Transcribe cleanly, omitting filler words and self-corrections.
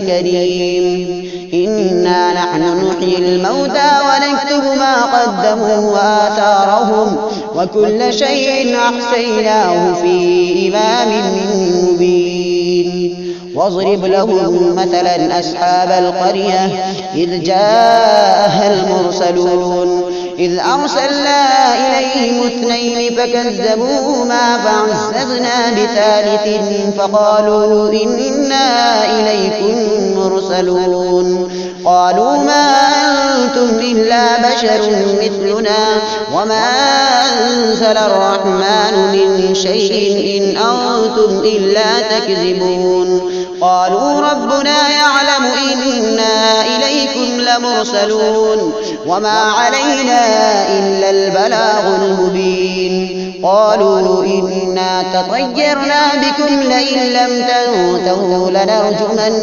كريم إنا نحن نحيي الموتى ونكتب ما قدموا وآثارهم وكل شيء أحصيناه في إمام مبين واضرب لهم مثلا أصحاب القرية إذ جاءها المرسلون إذ أرسلنا إليهم 2 فكذبوهما فعززنا ب3 فقالوا إنا إليكم مرسلون قالوا ما أنتم إلا بشر مثلنا وما أنزل الرحمن من شيء إن أنتم إلا تكذبون قالوا ربنا يعلم إنا إليكم لمرسلون وما علينا إلا البلاغ المبين قالوا إنا تطيرنا بكم لئن لم تنتهوا لنرجمن